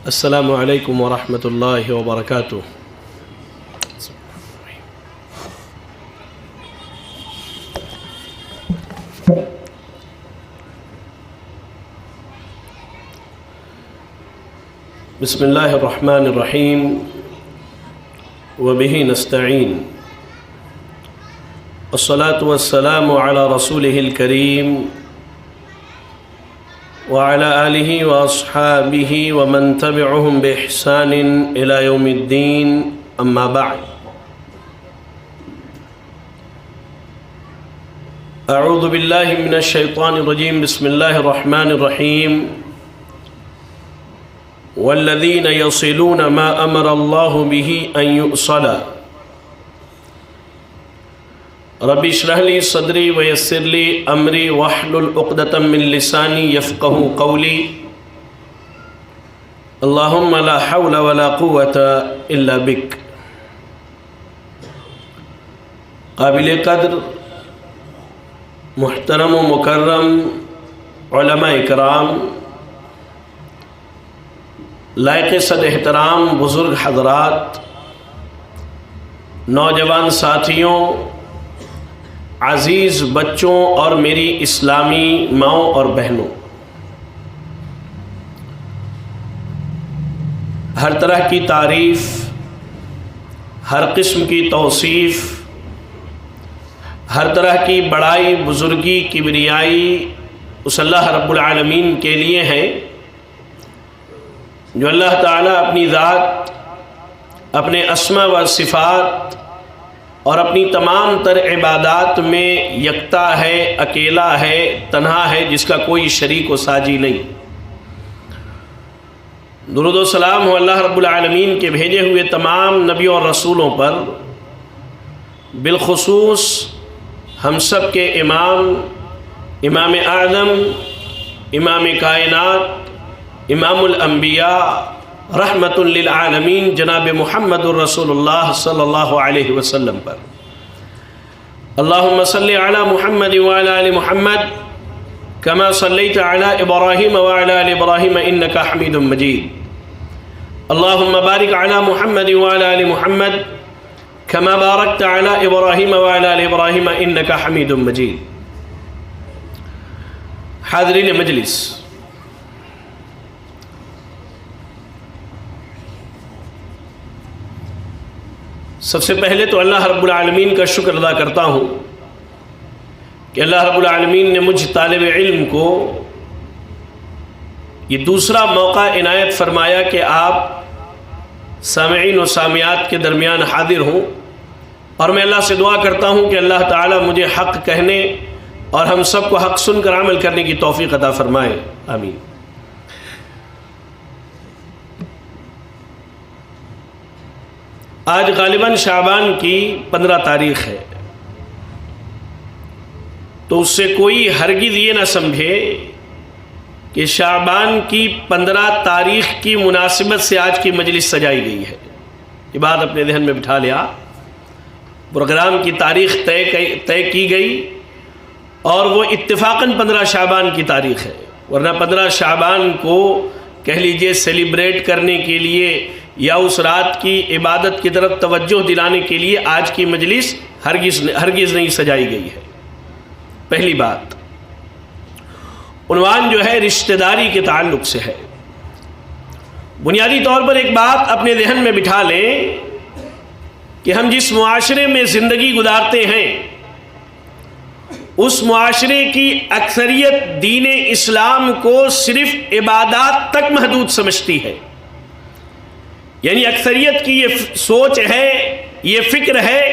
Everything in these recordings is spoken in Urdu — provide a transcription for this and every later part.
السلام علیکم ورحمۃ اللہ وبرکاتہ۔ بسم اللہ الرحمن الرحیم وبہ نستعین والصلاة والسلام علی رسولہ الکریم وعلى آلہ واصحابہ ومن تبعہم بإحسان إلی یوم الدین، اما بعد۔ اعوذ باللہ من الشیطان الرجیم، بسم اللہ الرحمن الرحیم۔ والذین یصلون ما امر اللہ بہ ان یؤصل، رب اشرح لی صدری ویسر لی امری واحلل عقدۃ من لسانی یفقہوا قولی، اللہم لا حول ولا قوة الا بک۔ قابل قدر محترم و مکرم علماء کرام، لائق صد احترام بزرگ حضرات، نوجوان ساتھیوں، عزیز بچوں اور میری اسلامی ماؤں اور بہنوں، ہر طرح کی تعریف، ہر قسم کی توصیف، ہر طرح کی بڑائی، بزرگی، کبریائی اس اللہ رب العالمین کے لیے ہیں، جو اللہ تعالیٰ اپنی ذات، اپنے اسماء و صفات اور اپنی تمام تر عبادات میں یکتا ہے، اکیلا ہے، تنہا ہے، جس کا کوئی شریک و ساجی نہیں۔ درود و سلام ہو اللہ رب العالمین کے بھیجے ہوئے تمام نبیوں اور رسولوں پر، بالخصوص ہم سب کے امام، امام اعظم، امام کائنات، امام الانبیاء، رحمت للعالمین جناب محمد الرسول اللہ صلی اللہ علیہ وسلم پر۔ اللہم صلی علی محمد وعلی آل محمد کما صلیت علی ابراہیم وعلی آل ابراہیم انکا حمید مجید۔ اللہم بارک علی محمد وعلی آل محمد کما بارکت علی ابراہیم وعلی آل ابراہیم انکا حمید مجید۔ حاضرین مجلس، سب سے پہلے تو اللہ رب العالمین کا شکر ادا کرتا ہوں کہ اللہ رب العالمین نے مجھ طالب علم کو یہ دوسرا موقع عنایت فرمایا کہ آپ سامعین و سامعات کے درمیان حاضر ہوں، اور میں اللہ سے دعا کرتا ہوں کہ اللہ تعالیٰ مجھے حق کہنے اور ہم سب کو حق سن کر عمل کرنے کی توفیق عطا فرمائے، آمین۔ آج غالباً شعبان کی 15 تاریخ ہے، تو اس سے کوئی ہرگز یہ نہ سمجھے کہ شعبان کی 15 تاریخ کی مناسبت سے آج کی مجلس سجائی گئی ہے۔ یہ بات اپنے ذہن میں بٹھا لیا، پروگرام کی تاریخ طے کی گئی اور وہ اتفاقاً 15 شعبان کی تاریخ ہے، ورنہ 15 شعبان کو کہہ لیجئے سیلیبریٹ کرنے کے لیے یا اس رات کی عبادت کی طرف توجہ دلانے کے لیے آج کی مجلس ہرگز نہیں سجائی گئی ہے۔ پہلی بات، عنوان جو ہے رشتہ داری کے تعلق سے ہے۔ بنیادی طور پر ایک بات اپنے ذہن میں بٹھا لیں کہ ہم جس معاشرے میں زندگی گزارتے ہیں، اس معاشرے کی اکثریت دین اسلام کو صرف عبادات تک محدود سمجھتی ہے، یعنی اکثریت کی یہ سوچ ہے، یہ فکر ہے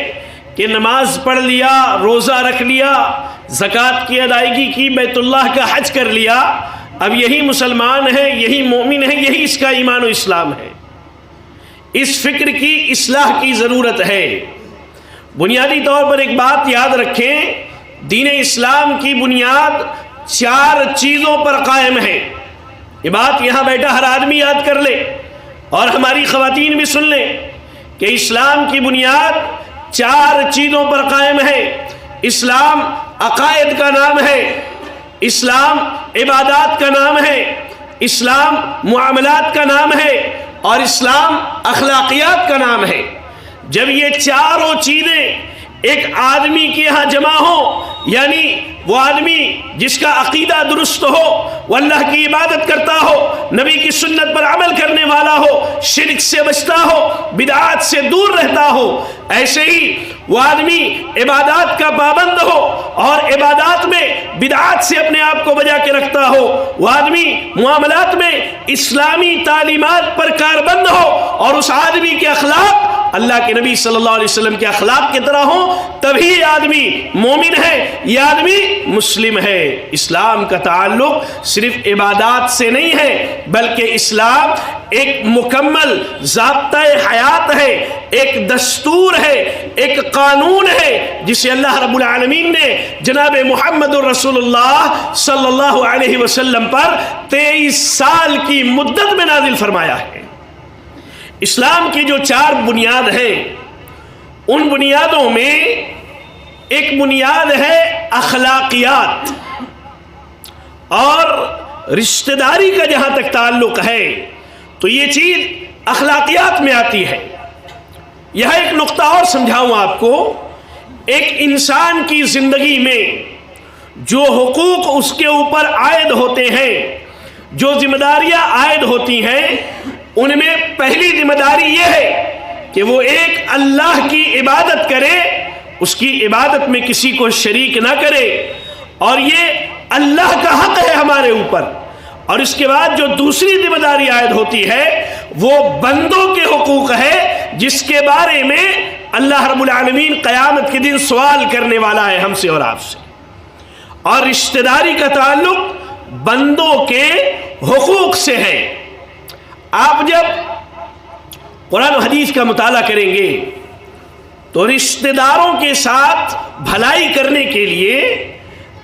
کہ نماز پڑھ لیا، روزہ رکھ لیا، زکوٰۃ کی ادائیگی کی، بیت اللہ کا حج کر لیا، اب یہی مسلمان ہے، یہی مومن ہے، یہی اس کا ایمان و اسلام ہے۔ اس فکر کی اصلاح کی ضرورت ہے۔ بنیادی طور پر ایک بات یاد رکھیں، دین اسلام کی بنیاد 4 چیزوں پر قائم ہے۔ یہ بات یہاں بیٹھا ہر آدمی یاد کر لے، اور ہماری خواتین بھی سن لیں کہ اسلام کی بنیاد 4 چیزوں پر قائم ہے۔ اسلام عقائد کا نام ہے، اسلام عبادات کا نام ہے، اسلام معاملات کا نام ہے اور اسلام اخلاقیات کا نام ہے۔ جب یہ چاروں چیزیں ایک آدمی کے یہاں جمع ہو، یعنی وہ آدمی جس کا عقیدہ درست ہو، وہ اللہ کی عبادت کرتا ہو، نبی کی سنت پر عمل کرنے والا ہو، شرک سے بچتا ہو، بدعات سے دور رہتا ہو، ایسے ہی وہ آدمی عبادات کا پابند ہو اور عبادات میں بدعات سے اپنے آپ کو بچا کے رکھتا ہو، وہ آدمی معاملات میں اسلامی تعلیمات پر کاربند ہو اور اس آدمی کے اخلاق اللہ کے نبی صلی اللہ علیہ وسلم کے اخلاق کی طرح ہو، تبھی یہ آدمی مومن ہے، یہ آدمی مسلم ہے۔ اسلام کا تعلق صرف عبادات سے نہیں ہے، بلکہ اسلام ایک مکمل ضابطۂ حیات ہے، ایک دستور ہے، ایک قانون ہے، جسے اللہ رب العالمین نے جناب محمد الرسول اللہ صلی اللہ علیہ وسلم پر 23 سال کی مدت میں نازل فرمایا ہے۔ اسلام کی جو 4 بنیاد ہیں، ان بنیادوں میں ایک بنیاد ہے اخلاقیات، اور رشتہ داری کا جہاں تک تعلق ہے تو یہ چیز اخلاقیات میں آتی ہے۔ یہاں ایک نقطہ اور سمجھاؤں آپ کو، ایک انسان کی زندگی میں جو حقوق اس کے اوپر عائد ہوتے ہیں، جو ذمہ داریاں عائد ہوتی ہیں، ان میں پہلی ذمہ داری یہ ہے کہ وہ ایک اللہ کی عبادت کرے، اس کی عبادت میں کسی کو شریک نہ کرے، اور یہ اللہ کا حق ہے ہمارے اوپر۔ اور اس کے بعد جو دوسری ذمہ داری عائد ہوتی ہے وہ بندوں کے حقوق ہے، جس کے بارے میں اللہ رب العالمین قیامت کے دن سوال کرنے والا ہے ہم سے اور آپ سے۔ اور رشتہ داری کا تعلق بندوں کے حقوق سے ہے۔ آپ جب قرآن و حدیث کا مطالعہ کریں گے تو رشتہ داروں کے ساتھ بھلائی کرنے کے لیے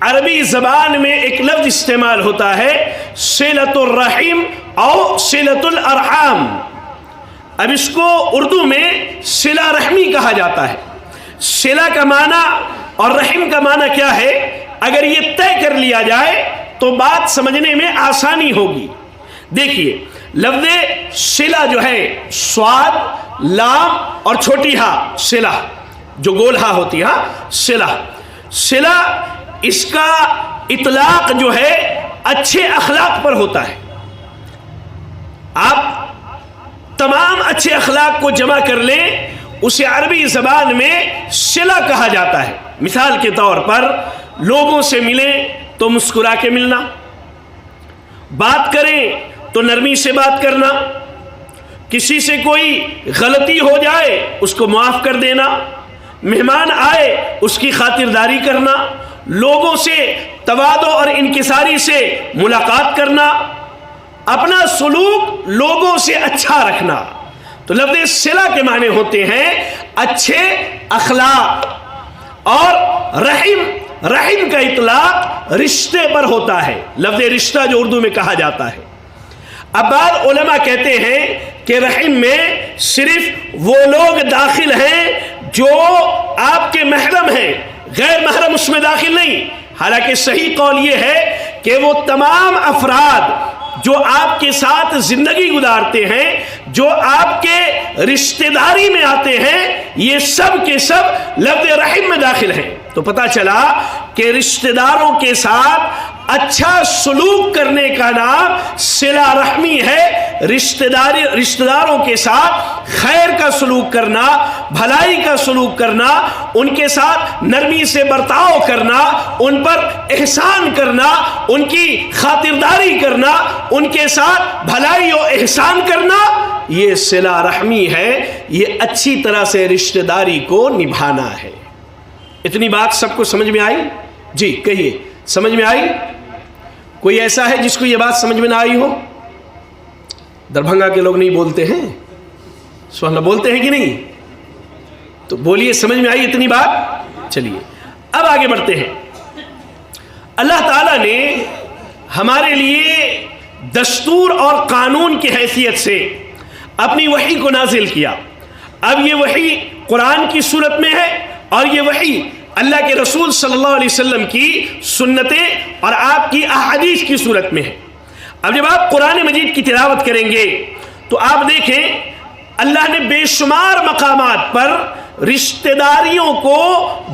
عربی زبان میں ایک لفظ استعمال ہوتا ہے، صلۃ الرحم او صلۃ الارحام۔ اب اس کو اردو میں صلہ رحمی کہا جاتا ہے۔ صلہ کا معنی اور رحم کا معنی کیا ہے، اگر یہ طے کر لیا جائے تو بات سمجھنے میں آسانی ہوگی۔ دیکھیے، لفظ صلہ جو ہے، صاد، لام اور چھوٹی ہا، صلہ جو گول ہا ہوتی ہے، صلہ۔ صلہ اس کا اطلاق جو ہے اچھے اخلاق پر ہوتا ہے۔ آپ تمام اچھے اخلاق کو جمع کر لیں، اسے عربی زبان میں صلہ کہا جاتا ہے۔ مثال کے طور پر لوگوں سے ملیں تو مسکرا کے ملنا، بات کریں تو نرمی سے بات کرنا، کسی سے کوئی غلطی ہو جائے اس کو معاف کر دینا، مہمان آئے اس کی خاطرداری کرنا، لوگوں سے تواضع اور انکساری سے ملاقات کرنا، اپنا سلوک لوگوں سے اچھا رکھنا۔ تو لفظ صلہ کے معنی ہوتے ہیں اچھے اخلاق، اور رحم کا اطلاق رشتے پر ہوتا ہے، لفظ رشتہ جو اردو میں کہا جاتا ہے۔ اب بعض علماء کہتے ہیں کہ رحم میں صرف وہ لوگ داخل ہیں جو آپ کے محرم ہیں، غیر محرم اس میں داخل نہیں۔ حالانکہ صحیح قول یہ ہے کہ وہ تمام افراد جو آپ کے ساتھ زندگی گزارتے ہیں، جو آپ کے رشتہ داری میں آتے ہیں، یہ سب کے سب لفظ رحم میں داخل ہیں۔ تو پتہ چلا کہ رشتہ داروں کے ساتھ اچھا سلوک کرنے کا نام صلہ رحمی ہے۔ رشتہ داروں کے ساتھ خیر کا سلوک کرنا، بھلائی کا سلوک کرنا، ان کے ساتھ نرمی سے برتاؤ کرنا، ان پر احسان کرنا، ان کی خاطرداری کرنا، ان کے ساتھ بھلائی و احسان کرنا، یہ صلہ رحمی ہے، یہ اچھی طرح سے رشتہ داری کو نبھانا ہے۔ اتنی بات سب کو سمجھ میں آئی؟ جی کہیے، سمجھ میں آئی؟ کوئی ایسا ہے جس کو یہ بات سمجھ میں نہ آئی ہو؟ دربھنگا کے لوگ نہیں بولتے ہیں، سبحان اللہ، بولتے ہیں کہ نہیں؟ تو بولیے، سمجھ میں آئی اتنی بات؟ چلیے اب آگے بڑھتے ہیں۔ اللہ تعالیٰ نے ہمارے لیے دستور اور قانون کی حیثیت سے اپنی وحی کو نازل کیا۔ اب یہ وحی قرآن کی صورت میں ہے، اور یہ وحی اللہ کے رسول صلی اللہ علیہ وسلم کی سنتیں اور آپ کی احادیث کی صورت میں ہے۔ اب جب آپ قرآن مجید کی تلاوت کریں گے تو آپ دیکھیں اللہ نے بے شمار مقامات پر رشتہ داریوں کو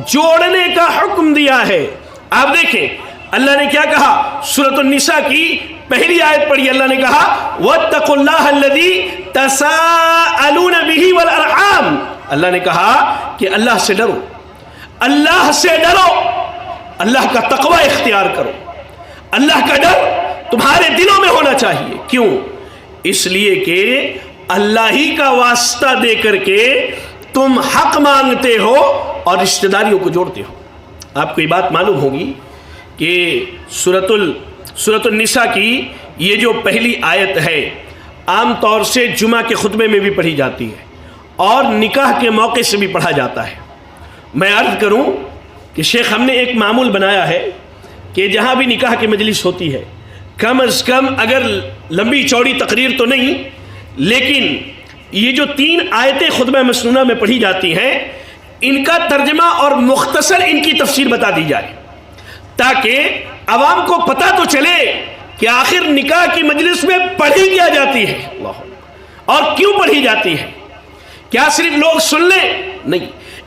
جوڑنے کا حکم دیا ہے. آپ دیکھیں اللہ نے کیا کہا, سورۃ النساء کی پہلی آیت پڑھی, اللہ نے کہا وَاتَّقُوا اللَّهَ الَّذِي تَسَاءَلُونَ بِهِ وَالْأَرْحَامَ. اللہ نے کہا کہ اللہ سے ڈرو, اللہ سے ڈرو, اللہ کا تقوی اختیار کرو. اللہ کا ڈر تمہارے دلوں میں ہونا چاہیے. کیوں؟ اس لیے کہ اللہ ہی کا واسطہ دے کر کے تم حق مانگتے ہو اور رشتہ داریوں کو جوڑتے ہو. آپ کو یہ بات معلوم ہوگی کہ سورۃ النساء کی یہ جو پہلی آیت ہے عام طور سے جمعہ کے خطبے میں بھی پڑھی جاتی ہے اور نکاح کے موقع سے بھی پڑھا جاتا ہے. میں عرض کروں کہ شیخ ہم نے ایک معمول بنایا ہے کہ جہاں بھی نکاح کی مجلس ہوتی ہے کم از کم اگر لمبی چوڑی تقریر تو نہیں لیکن یہ جو 3 آیتیں خطبہ مسنونہ میں پڑھی جاتی ہیں ان کا ترجمہ اور مختصر ان کی تفسیر بتا دی جائے تاکہ عوام کو پتہ تو چلے کہ آخر نکاح کی مجلس میں پڑھی کیا جاتی ہے اور کیوں پڑھی جاتی ہے. کیا صرف لوگ سن لیں؟ نہیں,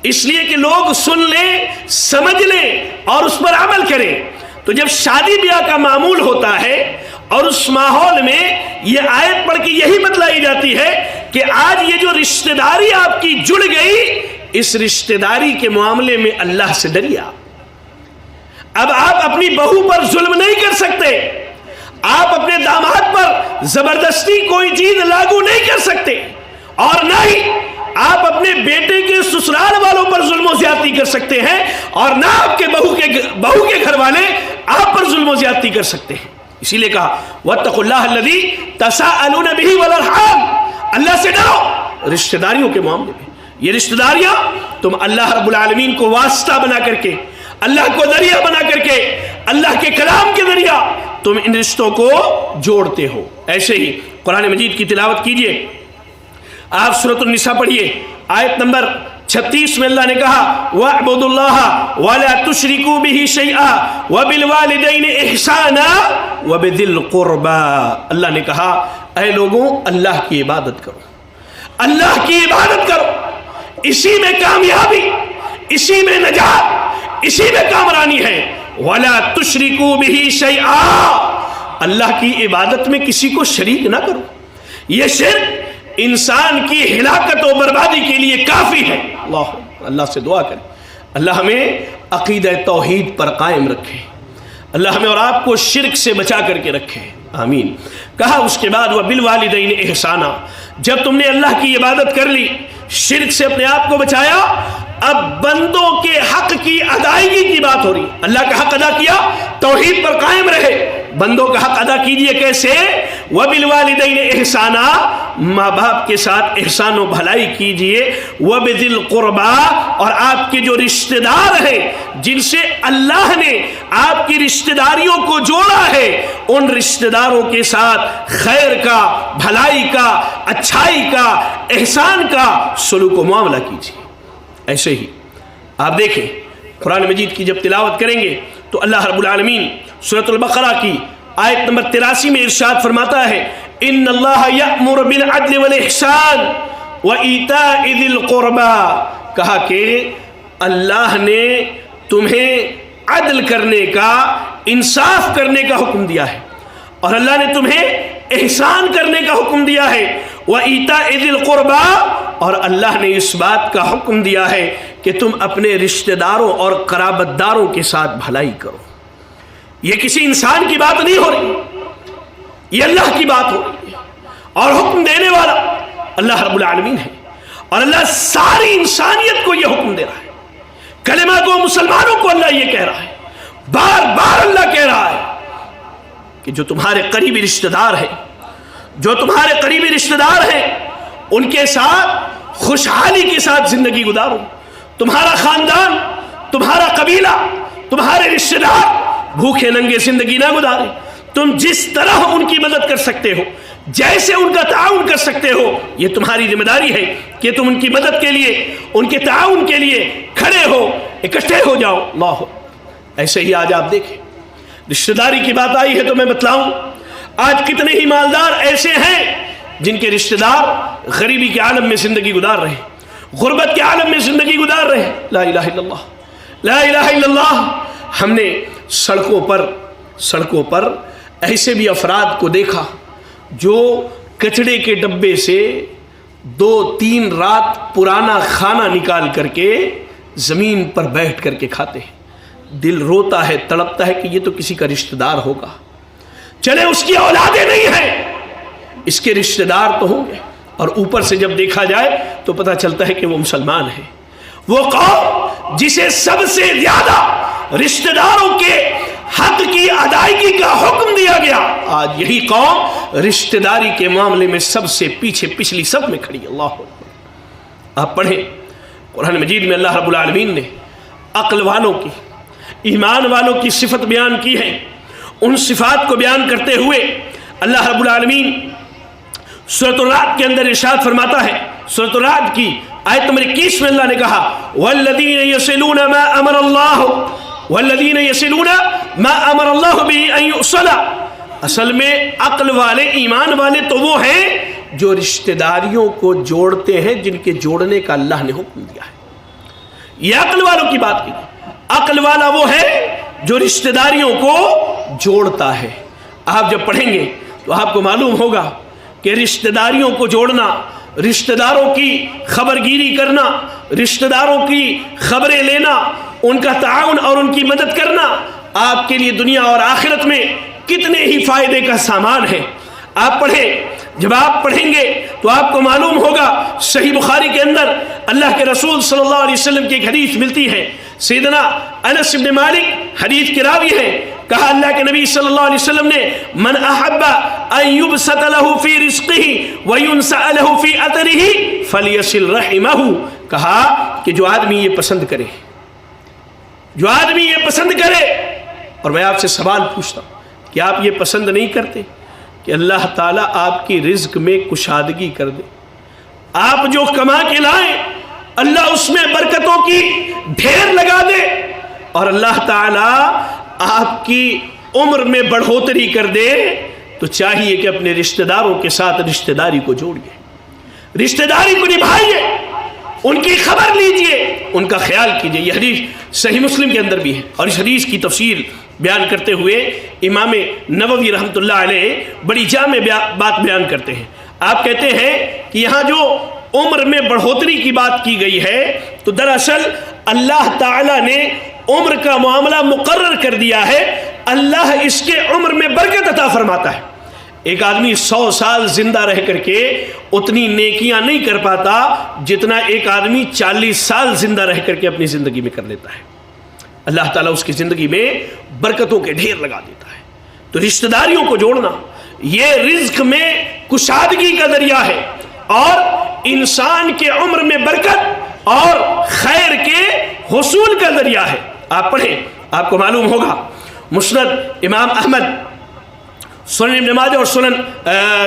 اس لیے کہ لوگ سن لیں, سمجھ لیں اور اس پر عمل کریں. تو جب شادی بیاہ کا معمول ہوتا ہے اور اس ماحول میں یہ آیت پڑھ کے یہی بتلائی جاتی ہے کہ آج یہ جو رشتہ داری آپ کی جڑ گئی اس رشتہ داری کے معاملے میں اللہ سے ڈریے. اب آپ اپنی بہو پر ظلم نہیں کر سکتے, آپ اپنے داماد پر زبردستی کوئی چیز لاگو نہیں کر سکتے اور نہ ہی آپ اپنے بیٹے کے سسرال والوں پر ظلم و زیادتی کر سکتے ہیں اور نہ آپ کے بہو کے گھر والے آپ پر ظلم و زیادتی کر سکتے ہیں. اسی لیے کہا وَاتَّقُوا اللَّهَ الَّذِي تَسَاءَلُونَ بِهِ وَالْأَرْحَامَ, اللہ سے ڈرو رشتہ داریوں کے معاملے میں. یہ رشتہ داریاں تم اللہ رب العالمین کو واسطہ بنا کر کے, اللہ کو ذریعہ بنا کر کے, اللہ کے کلام کے ذریعہ تم ان رشتوں کو جوڑتے ہو. ایسے ہی قرآن مجید کی تلاوت کیجئے. آپ سورۃ النساء پڑھیے آیت نمبر 36 میں اللہ نے کہا وَاعْبُدُوا اللَّهَ وَلَا تُشْرِكُوا بِهِ شَيْئًا وَبِالْوَالِدَيْنِ إِحْسَانًا وَبِذِي الْقُرْبَىٰ. اللہ نے کہا اے لوگوں اللہ کی عبادت کرو, اللہ کی عبادت کرو, اسی میں کامیابی, اسی میں نجات, اسی میں کامرانی ہے. وَلَا تُشْرِكُوا بِهِ شَيْئًا, اللہ کی عبادت میں کسی کو شریک نہ کرو. یہ شرک انسان کی ہلاکت و بربادی کے لیے کافی ہے. اللہ سے دعا کریں اللہ ہمیں عقیدہ توحید پر قائم رکھے, اللہ ہمیں اور آپ کو شرک سے بچا کر کے رکھے, آمین. کہا اس کے بعد وَبِالْوَالِدَيْنِ إِحْسَانًا, جب تم نے اللہ کی عبادت کر لی, شرک سے اپنے آپ کو بچایا, اب بندوں کے حق کی ادائیگی کی بات ہو رہی. اللہ کا حق ادا کیا, توحید پر قائم رہے, بندوں کا حق ادا کیجئے. کیسے؟ وَبِالْوَالِدَيْنِ إِحْسَانًا, ماں باپ کے ساتھ احسان و بھلائی کیجئے. وَبِذِي الْقُرْبَىٰ, اور آپ کے جو رشتہ دار ہیں جن سے اللہ نے آپ کی رشتہ داریوں کو جوڑا ہے ان رشتہ داروں کے ساتھ خیر کا, بھلائی کا, اچھائی کا, احسان کا سلوک و معاملہ کیجئے. ایسے ہی آپ دیکھیں قرآن مجید کی جب تلاوت کریں گے تو اللہ رب العالمین سورۃ البقرہ کی آیت نمبر 83 میں ارشاد فرماتا ہے ان اللہ یأمر بالعدل والاحسان وایتاء ذی القربیٰ. کہا کہ اللہ نے تمہیں عدل کرنے کا, انصاف کرنے کا حکم دیا ہے اور اللہ نے تمہیں احسان کرنے کا حکم دیا ہے. وایتاء ذی القربیٰ, اور اللہ نے اس بات کا حکم دیا ہے کہ تم اپنے رشتہ داروں اور قرابت داروں کے ساتھ بھلائی کرو. یہ کسی انسان کی بات نہیں ہو رہی, یہ اللہ کی بات ہو رہی ہے اور حکم دینے والا اللہ رب العالمین ہے اور اللہ ساری انسانیت کو یہ حکم دے رہا ہے. کلمہ گو مسلمانوں کو اللہ یہ کہہ رہا ہے, بار بار اللہ کہہ رہا ہے کہ جو تمہارے قریبی رشتہ دار ہیں, جو تمہارے قریبی رشتہ دار ہیں ان کے ساتھ خوشحالی کے ساتھ زندگی گزارو. تمہارا خاندان, تمہارا قبیلہ, تمہارے رشتہ دار بھوکے ننگے زندگی نہ گزارے. تم جس طرح ان کی مدد کر سکتے ہو, جیسے ان کا تعاون کر سکتے ہو, یہ تمہاری ذمہ داری ہے کہ تم ان کی مدد کے لیے, ان کے تعاون کے لیے کھڑے ہو, اکٹھے ہو جاؤ. اللہ. ایسے ہی آج آپ دیکھیں رشتہ داری کی بات آئی ہے تو میں بتلاؤں, آج کتنے ہی مالدار ایسے ہیں جن کے رشتہ دار غریبی کے عالم میں زندگی گزار رہے ہیں، غربت کے عالم میں زندگی گزار رہے ہیں۔ لا الہ الا اللہ، لا الہ الا اللہ۔ ہم نے سڑکوں پر ایسے بھی افراد کو دیکھا جو کچڑے کے ڈبے سے 2-3 رات پرانا کھانا نکال کر کے زمین پر بیٹھ کر کے کھاتے ہیں۔ دل روتا ہے، تڑپتا ہے کہ یہ تو کسی کا رشتہ دار ہوگا، چلے اس کی اولادیں نہیں ہیں، اس کے رشتہ دار تو ہوں گے، اور اوپر سے جب دیکھا جائے تو پتہ چلتا ہے کہ وہ مسلمان ہے۔ وہ قوم جسے سب سے زیادہ رشتہ داروں کے حق کی ادائیگی کا حکم دیا گیا، آج یہی قوم رشتہ داری کے معاملے میں سب سے پیچھے پچھلی صف میں کھڑی ہے۔ اللہ اکبر۔ آپ پڑھیں قرآن مجید میں اللہ رب العالمین نے عقل والوں کی، ایمان والوں کی صفت بیان کی ہے۔ ان صفات کو بیان کرتے ہوئے اللہ رب العالمین سورۃ الرعد کے اندر ارشاد فرماتا ہے، سورۃ الرعد کی آیت نمبر 21 میں اللہ نے کہا والذین یصلون ما امر اللہ والذین یصلون ما امر اللہ به ان یوصل۔ اصل میں عقل والے، ایمان والے تو وہ ہیں جو رشتہ داریوں کو جوڑتے ہیں جن کے جوڑنے کا اللہ نے حکم دیا ہے۔ یہ عقل والوں کی بات کی، عقل والا وہ ہے جو رشتہ داریوں کو جوڑتا ہے۔ آپ جب پڑھیں گے تو آپ کو معلوم ہوگا کہ رشتہ داریوں کو جوڑنا، رشتہ داروں کی خبرگیری کرنا، رشتہ داروں کی خبریں لینا، ان کا تعاون اور ان کی مدد کرنا آپ کے لیے دنیا اور آخرت میں کتنے ہی فائدے کا سامان ہے۔ آپ پڑھیں، جب آپ پڑھیں گے تو آپ کو معلوم ہوگا، صحیح بخاری کے اندر اللہ کے رسول صلی اللہ علیہ وسلم کی ایک حدیث ملتی ہے، سیدنا انس بن مالک حدیث کے راوی ہیں، کہا اللہ کے نبی صلی اللہ علیہ وسلم نے من احب ان یبسط له فی رزقه وینسأ له فی اثره فلیصل رحمه، کہا کہ جو آدمی یہ پسند کرے، جو آدمی یہ پسند کرے، اور میں آپ سے سوال پوچھتا ہوں کہ آپ یہ پسند نہیں کرتے کہ اللہ تعالیٰ آپ کی رزق میں کشادگی کر دے؟ آپ جو کما کے لائیں اللہ اس میں برکتوں کی ڈھیر لگا دے، اور اللہ تعالیٰ آپ کی عمر میں بڑھوتری کر دے، تو چاہیے کہ اپنے رشتہ داروں کے ساتھ رشتہ داری کو جوڑیے، رشتہ داری کو نبھائیے، ان کی خبر لیجئے، ان کا خیال کیجئے۔ یہ حدیث صحیح مسلم کے اندر بھی ہے، اور اس حدیث کی تفسیر بیان کرتے ہوئے امام نووی رحمۃ اللہ علیہ بڑی جامع بات بیان کرتے ہیں۔ آپ کہتے ہیں کہ یہاں جو عمر میں بڑھوتری کی بات کی گئی ہے تو دراصل اللہ تعالیٰ نے عمر کا معاملہ مقرر کر دیا ہے، اللہ اس کے عمر میں برکت عطا فرماتا ہے۔ ایک آدمی 100 سال زندہ رہ کر کے اتنی نیکیاں نہیں کر پاتا جتنا ایک آدمی 40 سال زندہ رہ کر کے اپنی زندگی میں کر لیتا ہے۔ اللہ تعالیٰ اس کی زندگی میں برکتوں کے ڈھیر لگا دیتا ہے۔ تو رشتہ داریوں کو جوڑنا یہ رزق میں کشادگی کا ذریعہ ہے، اور انسان کے عمر میں برکت اور خیر کے حصول کا ذریعہ ہے۔ آپ پڑھیں، آپ کو معلوم ہوگا مسند امام احمد، سنن ابن ماجہ اور سنن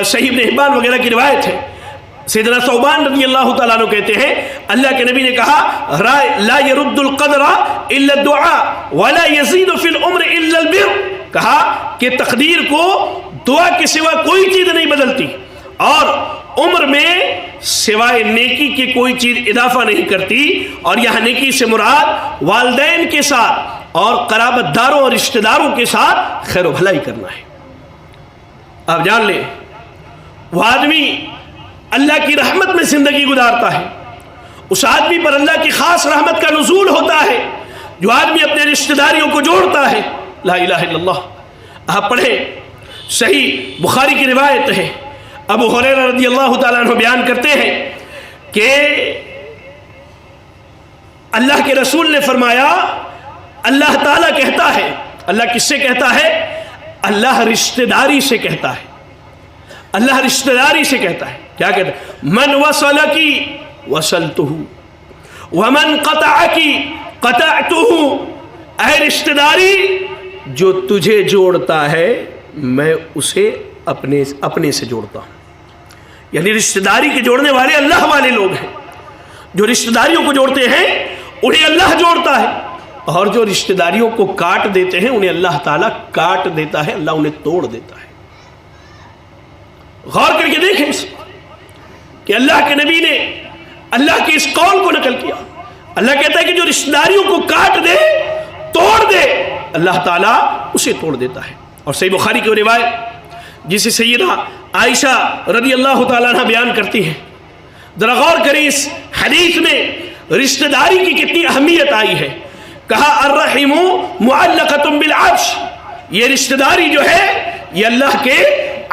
صحیح ابن حبان وغیرہ کی روایت ہے، سیدنا ثوبان رضی اللہ تعالیٰ عنہ کہتے ہیں اللہ کے نبی نے کہا لا يرد القدر الا الدعاء ولا يزيد في العمر الا البر، کہا کہ تقدیر کو دعا کے سوا کوئی چیز نہیں بدلتی، اور عمر میں سوائے نیکی کی کوئی چیز اضافہ نہیں کرتی، اور یہاں نیکی سے مراد والدین کے ساتھ اور قرابت داروں اور رشتہ داروں کے ساتھ خیر و بھلائی کرنا ہے۔ آپ جان لیں، وہ آدمی اللہ کی رحمت میں زندگی گزارتا ہے، اس آدمی پر اللہ کی خاص رحمت کا نزول ہوتا ہے جو آدمی اپنے رشتہ داریوں کو جوڑتا ہے۔ لا الہ الا اللہ۔ آپ پڑھیں، صحیح بخاری کی روایت ہے، ابو ہریرہ رضی اللہ تعالیٰ عنہ بیان کرتے ہیں کہ اللہ کے رسول نے فرمایا اللہ تعالیٰ کہتا ہے، اللہ کس سے کہتا ہے؟ اللہ رشتہ داری سے کہتا ہے، اللہ رشتہ داری سے کہتا ہے۔ کیا کہتا ہے؟ من وصلکی وصلتہ ومن قطعکی قطعتہ، اے رشتہ داری جو تجھے جوڑتا ہے میں اسے اپنے سے جوڑتا ہوں۔ یعنی رشتہ داری کے جوڑنے والے اللہ والے لوگ ہیں، جو رشتہ داریوں کو جوڑتے ہیں انہیں اللہ جوڑتا ہے، اور جو رشتہ داریوں کو کاٹ دیتے ہیں انہیں اللہ تعالیٰ کاٹ دیتا ہے، اللہ انہیں توڑ دیتا ہے۔ غور کر کے دیکھیں کہ اللہ کے نبی نے اللہ کے اس قول کو نقل کیا. اللہ کہتا ہے کہ جو رشتہ داریوں کو کاٹ دے، توڑ دے، اللہ تعالیٰ اسے توڑ دیتا ہے. اور صحیح بخاری کی روایت جسے سیدہ عائشہ رضی اللہ تعالیٰ عنہ بیان کرتی ہیں، ذرا غور کریں اس حدیث میں رشتہ داری کی کتنی اہمیت آئی ہے. کہا الرحم معلقۃ بالعرش، یہ رشتہ داری جو ہے یہ اللہ کے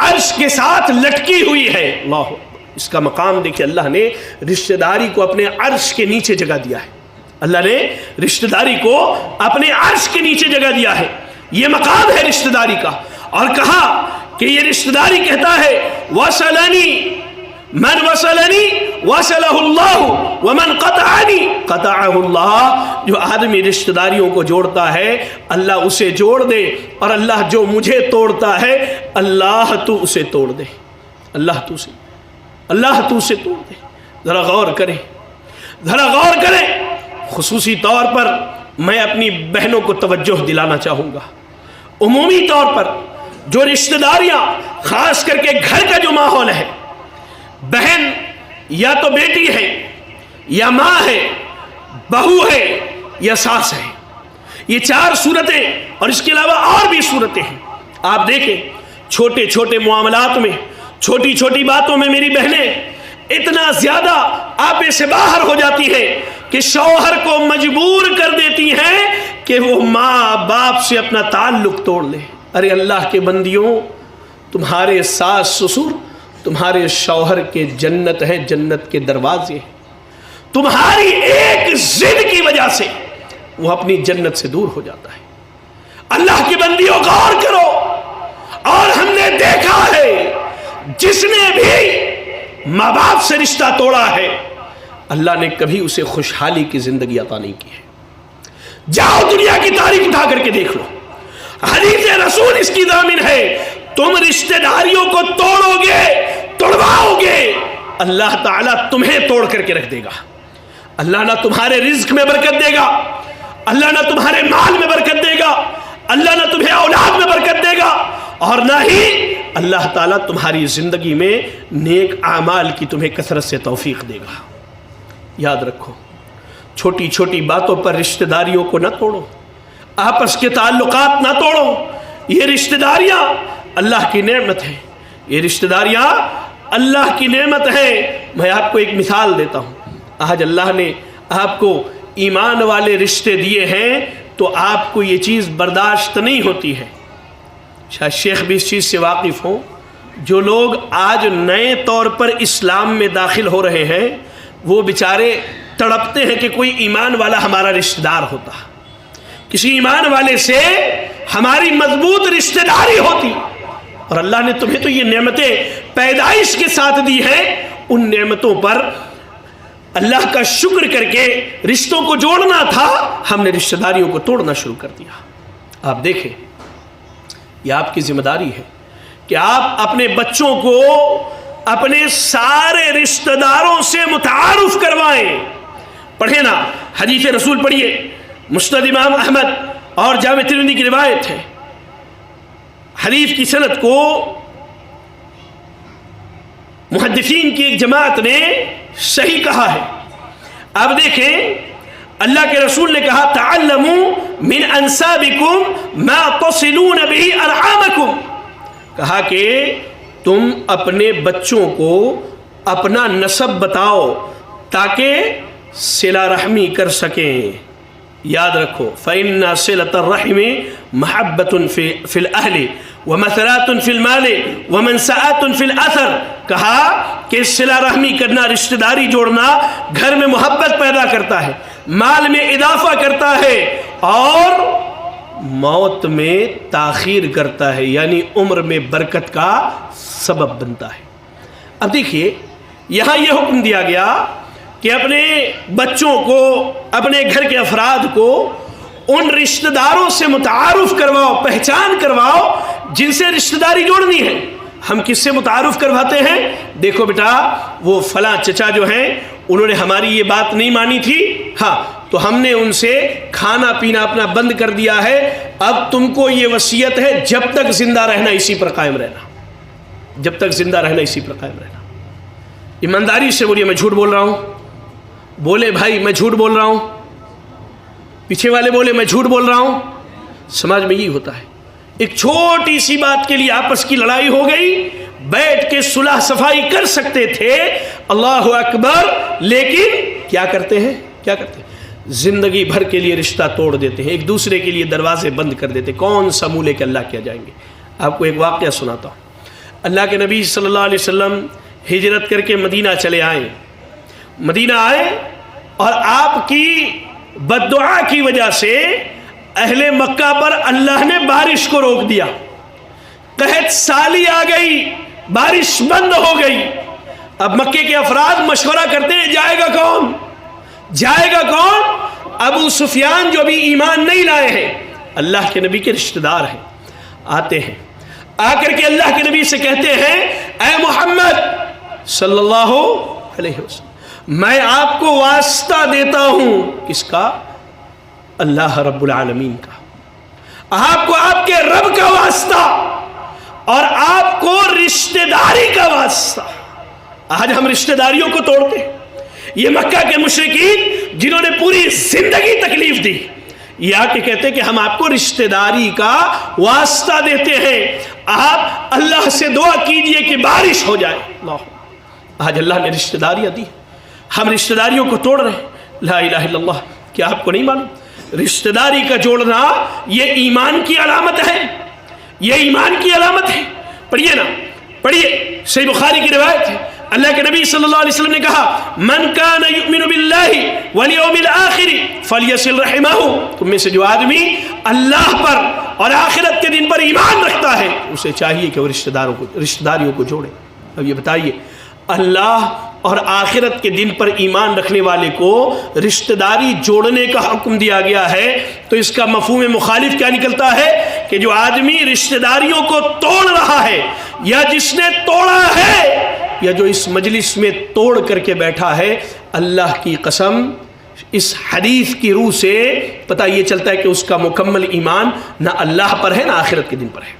عرش کے ساتھ لٹکی ہوئی ہے. اللہ، اس کا مقام دیکھیں، اللہ نے رشتہ داری کو اپنے عرش کے نیچے جگہ دیا ہے. اللہ نے رشتہ داری کو اپنے عرش کے نیچے جگہ دیا ہے، یہ مقام ہے رشتہ داری کا. اور کہا کہ یہ رشتہ داری کہتا ہے وصلنی من وصلنی وصلہ اللہ ومن قطعنی قطعہ اللہ، جو آدمی رشتہ داریوں کو جوڑتا ہے اللہ اسے جوڑ دے، اور اللہ جو مجھے توڑتا ہے اللہ تو اسے توڑ دے، اللہ تو اسے توڑ دے. ذرا غور کریں، ذرا غور کریں. خصوصی طور پر میں اپنی بہنوں کو توجہ دلانا چاہوں گا. عمومی طور پر جو رشتہ داریاں، خاص کر کے گھر کا جو ماحول ہے، بہن یا تو بیٹی ہے یا ماں ہے، بہو ہے یا ساس ہے، یہ چار صورتیں اور اس کے علاوہ اور بھی صورتیں ہیں. آپ دیکھیں چھوٹے چھوٹے معاملات میں، چھوٹی چھوٹی باتوں میں میری بہنیں اتنا زیادہ آپے سے باہر ہو جاتی ہیں کہ شوہر کو مجبور کر دیتی ہیں کہ وہ ماں باپ سے اپنا تعلق توڑ لے. ارے اللہ کے بندیوں، تمہارے ساس سسر تمہارے شوہر کے جنت ہے، جنت کے دروازے ہیں. تمہاری ایک ضد کی وجہ سے وہ اپنی جنت سے دور ہو جاتا ہے. اللہ کے بندیوں غور کرو. اور ہم نے دیکھا ہے جس نے بھی ماں باپ سے رشتہ توڑا ہے اللہ نے کبھی اسے خوشحالی کی زندگی عطا نہیں کی ہے. جاؤ دنیا کی تاریخ اٹھا کر کے دیکھ لو، حدیث رسول اس کی ضامن ہے. تم رشتہ داریوں کو توڑو گے، توڑواؤ گے، اللہ تعالیٰ تمہیں توڑ کر کے رکھ دے گا. اللہ نہ تمہارے رزق میں برکت دے گا، اللہ نہ تمہارے مال میں برکت دے گا، اللہ نہ تمہیں اولاد میں برکت دے گا، اور نہ ہی اللہ تعالیٰ تمہاری زندگی میں نیک اعمال کی تمہیں کثرت سے توفیق دے گا. یاد رکھو، چھوٹی چھوٹی باتوں پر رشتہ داریوں کو نہ توڑو، آپس کے تعلقات نہ توڑو. یہ رشتہ داریاں اللہ کی نعمت ہے، یہ رشتہ داریاں اللہ کی نعمت ہے. میں آپ کو ایک مثال دیتا ہوں. آج اللہ نے آپ کو ایمان والے رشتے دیے ہیں تو آپ کو یہ چیز برداشت نہیں ہوتی ہے. شاید شیخ بھی اس چیز سے واقف ہوں، جو لوگ آج نئے طور پر اسلام میں داخل ہو رہے ہیں وہ بیچارے تڑپتے ہیں کہ کوئی ایمان والا ہمارا رشتہ دار ہوتا، کسی ایمان والے سے ہماری مضبوط رشتہ داری ہوتی. اور اللہ نے تمہیں تو یہ نعمتیں پیدائش کے ساتھ دی ہیں، ان نعمتوں پر اللہ کا شکر کر کے رشتوں کو جوڑنا تھا، ہم نے رشتہ داریوں کو توڑنا شروع کر دیا. آپ دیکھیں، یہ آپ کی ذمہ داری ہے کہ آپ اپنے بچوں کو اپنے سارے رشتہ داروں سے متعارف کروائیں. پڑھیں نا، حدیث رسول پڑھیے، مسند امام احمد اور جامع ترمذی کی روایت ہے. حدیث کی سند کو محدثین کی ایک جماعت نے صحیح کہا ہے. آپ دیکھیں، اللہ کے رسول نے کہا تعلموا من انسابکم ما تصلون به ارحامکم، کہا کہ تم اپنے بچوں کو اپنا نسب بتاؤ تاکہ صلہ رحمی کر سکیں. یاد رکھو، فإن صلة الرحم محبة في الأهل ومثلات في المال ومنسعات في الأثر. کہا کہ صلہ رحمی کرنا، رشتہ داری جوڑنا گھر میں محبت پیدا کرتا ہے، مال میں اضافہ کرتا ہے اور موت میں تاخیر کرتا ہے، یعنی عمر میں برکت کا سبب بنتا ہے. اب دیکھیے، یہاں یہ حکم دیا گیا کہ اپنے بچوں کو، اپنے گھر کے افراد کو ان رشتہ داروں سے متعارف کرواؤ، پہچان کرواؤ جن سے رشتہ داری جوڑنی ہے. ہم کس سے متعارف کرواتے ہیں؟ دیکھو بیٹا، وہ فلاں چچا جو ہیں انہوں نے ہماری یہ بات نہیں مانی تھی، ہاں تو ہم نے ان سے کھانا پینا اپنا بند کر دیا ہے، اب تم کو یہ وصیت ہے جب تک زندہ رہنا اسی پر قائم رہنا. جب تک زندہ رہنا اسی پر قائم رہنا. ایمانداری سے بولیے میں جھوٹ بول رہا ہوں. بولے بھائی میں جھوٹ بول رہا ہوں. پیچھے والے بولے میں جھوٹ بول رہا ہوں. سماج میں یہی ہوتا ہے. ایک چھوٹی سی بات کے لیے آپس کی لڑائی ہو گئی, بیٹھ کے صلح صفائی کر سکتے تھے, اللہ اکبر, لیکن کیا کرتے ہیں, کیا کرتے ہیں, زندگی بھر کے لیے رشتہ توڑ دیتے ہیں, ایک دوسرے کے لیے دروازے بند کر دیتے ہیں. کون سا منہ لے کے اللہ کیا جائیں گے. آپ کو ایک واقعہ سناتا ہوں. اللہ کے نبی صلی اللہ علیہ وسلم ہجرت کر کے مدینہ چلے آئے. مدینہ آئے اور آپ کی بد دعا کی وجہ سے اہل مکہ پر اللہ نے بارش کو روک دیا. قحط سالی آ گئی, بارش بند ہو گئی. اب مکے کے افراد مشورہ کرتے ہیں جائے گا کون, جائے گا کون. ابو سفیان جو بھی ایمان نہیں لائے ہیں, اللہ کے نبی کے رشتہ دار ہیں, آتے ہیں, آ کر کے اللہ کے نبی سے کہتے ہیں اے محمد صلی اللہ علیہ وسلم, میں آپ کو واسطہ دیتا ہوں. کس کا؟ اللہ رب العالمین کا. آپ کو آپ کے رب کا واسطہ اور آپ کو رشتہ داری کا واسطہ. آج ہم رشتہ داریوں کو توڑتے ہیں. یہ مکہ کے مشرکین جنہوں نے پوری زندگی تکلیف دی, یہ آ کے کہتے ہیں کہ ہم آپ کو رشتہ داری کا واسطہ دیتے ہیں, آپ اللہ سے دعا کیجئے کہ بارش ہو جائے. آج اللہ نے رشتہ داریاں دی, ہم رشتہ داریوں کو توڑ رہے ہیں. لا الہ الا اللہ. کیا آپ کو نہیں معلوم رشتہ داری کا جوڑنا یہ ایمان کی علامت ہے, یہ ایمان کی علامت ہے. پڑھیے نا, پڑھیے, صحیح بخاری کی روایت ہے. اللہ کے نبی صلی اللہ علیہ وسلم نے کہا من کان یؤمن باللہ والیوم الآخر فلیصل رحمہ. تم میں سے جو آدمی اللہ پر اور آخرت کے دن پر ایمان رکھتا ہے اسے چاہیے کہ وہ رشتہ داریوں کو جوڑے. اب یہ بتائیے, اللہ اور آخرت کے دن پر ایمان رکھنے والے کو رشتہ داری جوڑنے کا حکم دیا گیا ہے, تو اس کا مفہوم مخالف کیا نکلتا ہے کہ جو آدمی رشتہ داریوں کو توڑ رہا ہے, یا جس نے توڑا ہے, یا جو اس مجلس میں توڑ کر کے بیٹھا ہے, اللہ کی قسم اس حدیث کی روح سے پتہ یہ چلتا ہے کہ اس کا مکمل ایمان نہ اللہ پر ہے نہ آخرت کے دن پر ہے.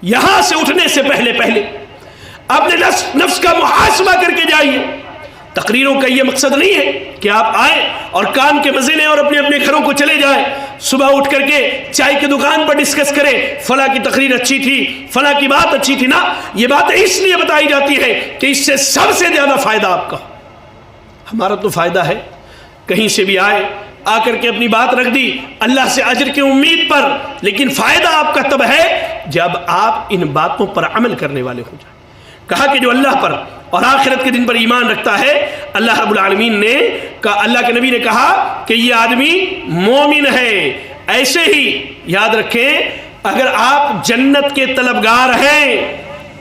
یہاں سے اٹھنے سے پہلے اپنے نفس کا محاسبہ کر کے جائیے. تقریروں کا یہ مقصد نہیں ہے کہ آپ آئیں اور کام کے مزے لیں اور اپنے اپنے گھروں کو چلے جائیں. صبح اٹھ کر کے چائے کی دکان پر ڈسکس کریں فلاں کی تقریر اچھی تھی, فلاں کی بات اچھی تھی. نا, یہ بات اس لیے بتائی جاتی ہے کہ اس سے سب سے زیادہ فائدہ آپ کا. ہمارا تو فائدہ ہے کہیں سے بھی آئے, آ کر کے اپنی بات رکھ دی اللہ سے اجر کی امید پر, لیکن فائدہ آپ کا تب ہے جب آپ ان باتوں پر عمل کرنے والے ہو جائیں. کہا کہ جو اللہ پر اور آخرت کے دن پر ایمان رکھتا ہے, اللہ رب العالمین نے کہا, اللہ کے نبی نے کہا کہ یہ آدمی مومن ہے. ایسے ہی یاد رکھیں, اگر آپ جنت کے طلبگار ہیں,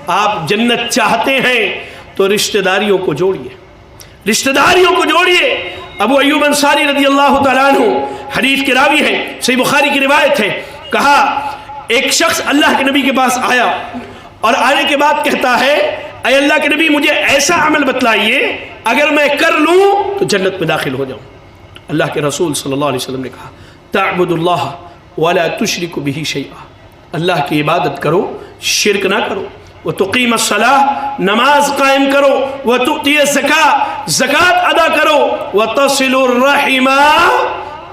آپ جنت چاہتے ہیں, تو رشتہ داریوں کو جوڑیے, رشتہ داریوں کو جوڑیے. ابو ایوب انصاری رضی اللہ تعالیٰ عنہ حدیث کے راوی ہیں, صحیح بخاری کی روایت ہے. کہا ایک شخص اللہ کے نبی کے پاس آیا اور آنے کے بعد کہتا ہے اے اللہ کے نبی مجھے ایسا عمل بتلائیے اگر میں کر لوں تو جنت میں داخل ہو جاؤں. اللہ کے رسول صلی اللہ علیہ وسلم نے کہا تعبد اللہ ولا تشرک بہ شیئا, اللہ کی عبادت کرو شرک نہ کرو. وتقیم الصلاۃ, نماز قائم کرو. وتؤتی الزکاۃ, زکوٰۃ ادا کرو. وتصل الرحم,